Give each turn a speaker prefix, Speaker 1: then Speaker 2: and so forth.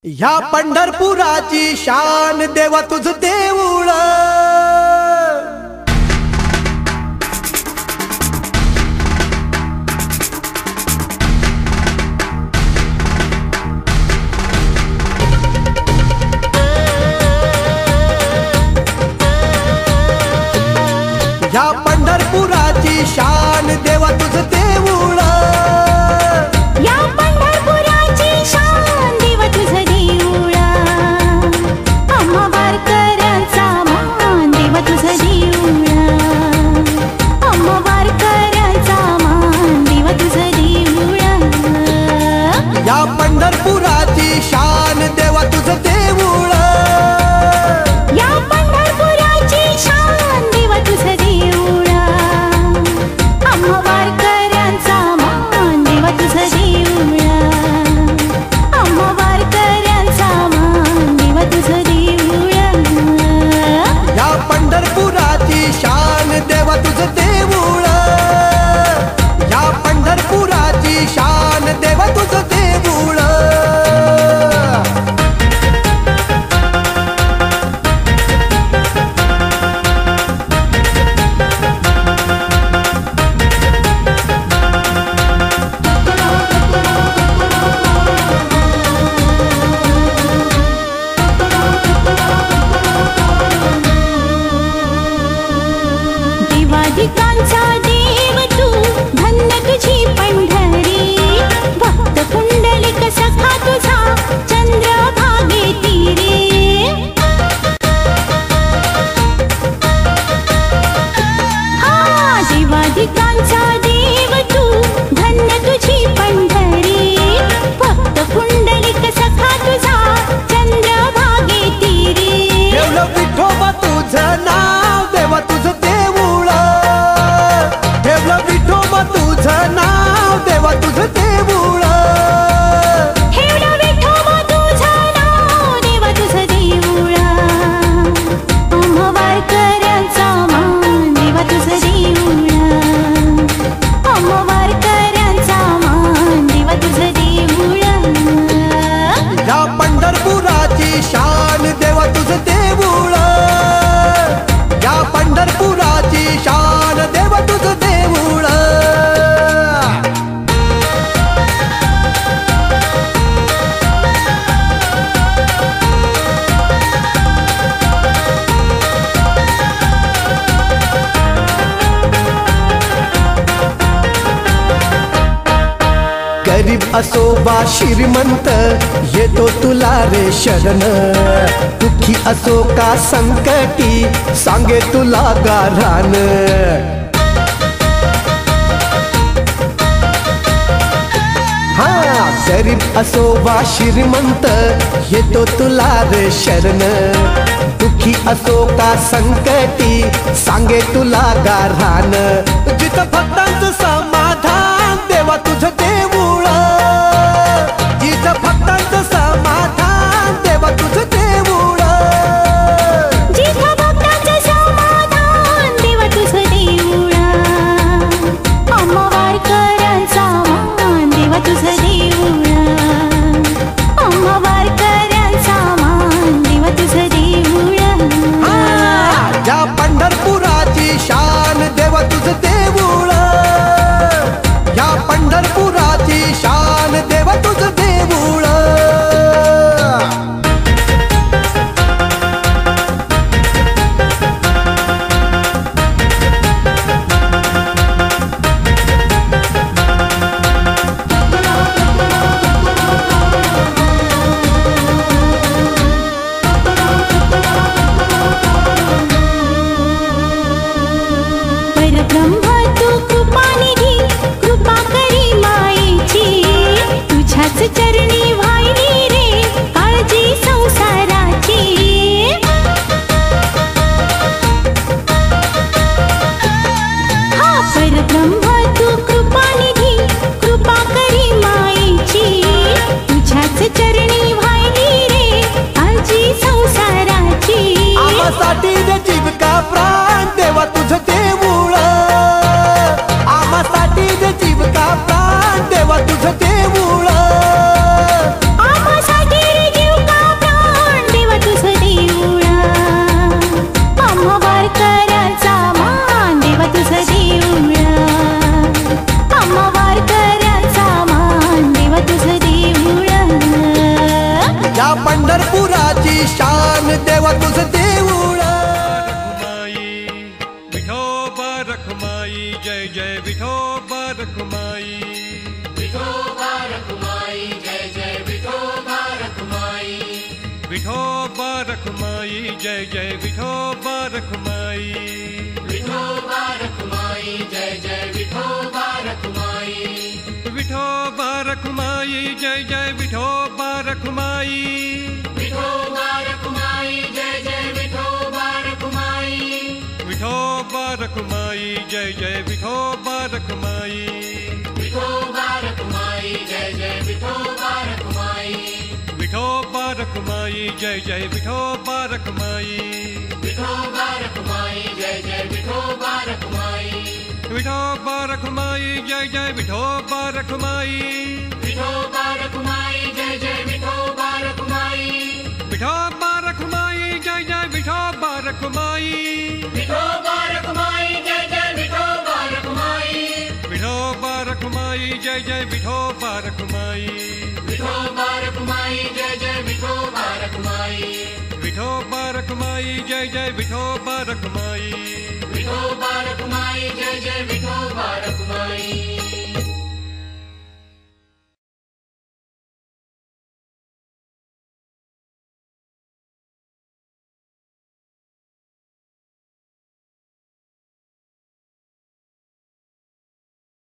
Speaker 1: ह्या पंढरपुराची शान देवा तुझ देऊळ। ह्या पंढरपुराची शान देवा तुझ देऊळ। या पंढरपुराची शान देवा तुझ देऊळ।
Speaker 2: या पंढरपुराची शान देवा तुझ देऊळ। आम्हा वारकऱ्यांचा मान देवा तुझ देऊळ। आम्हा वारकऱ्यांचा मान देवा तुझ देऊळ।
Speaker 1: या पंढरपुराची शान देवा तुझ देऊळ। या पंढरपुराची शान देवा तुझ देऊळ।
Speaker 2: देवाधिकांचा देव तू धन्य तुझी पंढरी। भक्त कुंडलिक सखा तुझा चंद्रभागे तीरे। हा देवाधिकांचा देव तू धन्य तुझी पंढरी। भक्त कुंडलिक सखा तुझा चंद्रभागे तीरे।
Speaker 1: ठेवलं विठोबा तुझं नाव देवा तुझ देऊळ। ठेवलं विठोबा तुझं नाव देवा तुझ देऊळ।
Speaker 2: ठेवलं विठोबा तुझं नाव देवा तुझ देऊळ। आम्हा वारकऱ्यांचा मान देवा तुझ देऊळ। आम्हा वारकऱ्यांचा मान देवा तुझ देऊळ।
Speaker 1: या पंढरपुराची शान देवा तुझ देऊळ। या पंढरपुराची शान देवा तुझ देऊळ। गरीब असो वा श्रीमंत येतो तुला रे शरण। दुःखी असो का संकटी सांगे तुला गाऱ्हाण। हा गरीब असो वा श्रीमंत येतो तुला रे शरण। दुःखी असो का संकटी सांगे तुला गाऱ्हाण। जिथं भक्तांचं समाधान देवा तुझ देऊळ। जिथं भक्तांचं समाधान देवा तुझ देऊळ।
Speaker 2: जिथं भक्तांचं समाधान देवा तुझ देऊळ। आम्हा वारकऱ्यांचा मान देवा तुझ देऊळ। आम्हा वारकऱ्यांचा मान देवा तुझ देऊळ।
Speaker 1: या पंढरपुराची शान देवा तुझ देऊळ। या पंढरपुराची शान शान देवा तुझं देऊळ
Speaker 3: विठोबा रखुमाई जय जय विठोबा रखुमाई
Speaker 4: विठोबा रखुमाई जय जय विठोबा रखुमाई
Speaker 3: विठोबा रखुमाई जय जय विठोबा रखुमाई
Speaker 4: विठोबा रखुमाई जय जय विठोबा रखुमाई
Speaker 3: विठोबा रखुमाई जय जय विठोबा रखुमाई
Speaker 4: विठोबा रखुमाई जय जय विठोबा रखुमाई
Speaker 3: विठोबा रखुमाई जय जय विठोबा रखुमाई
Speaker 4: विठोबा रखुमाई जय जय विठोबा रखुमाई
Speaker 3: विठोबा रखुमाई जय जय विठोबा रखुमाई
Speaker 4: विठोबा रखुमाई जय जय विठोबा रखुमाई
Speaker 3: विठोबा रखुमाई जय जय विठोबा रखुमाई
Speaker 4: विठोबा रखुमाई जय जय विठोबा रखुमाई
Speaker 3: विठोबा रखुमाई जय जय विठोबा रखुमाई
Speaker 4: विठोबा रखुमाई जय जय विठोबा रखुमाई
Speaker 3: विठोबा रखुमाई जय जय विठोबा रखुमाई
Speaker 4: विठोबा रखुमाई जय जय विठोबा रखुमाई
Speaker 3: विठोबा रखुमाई जय जय विठोबा रखुमाई
Speaker 4: विठोबा रखुमाई जय जय विठोबा रखुमाई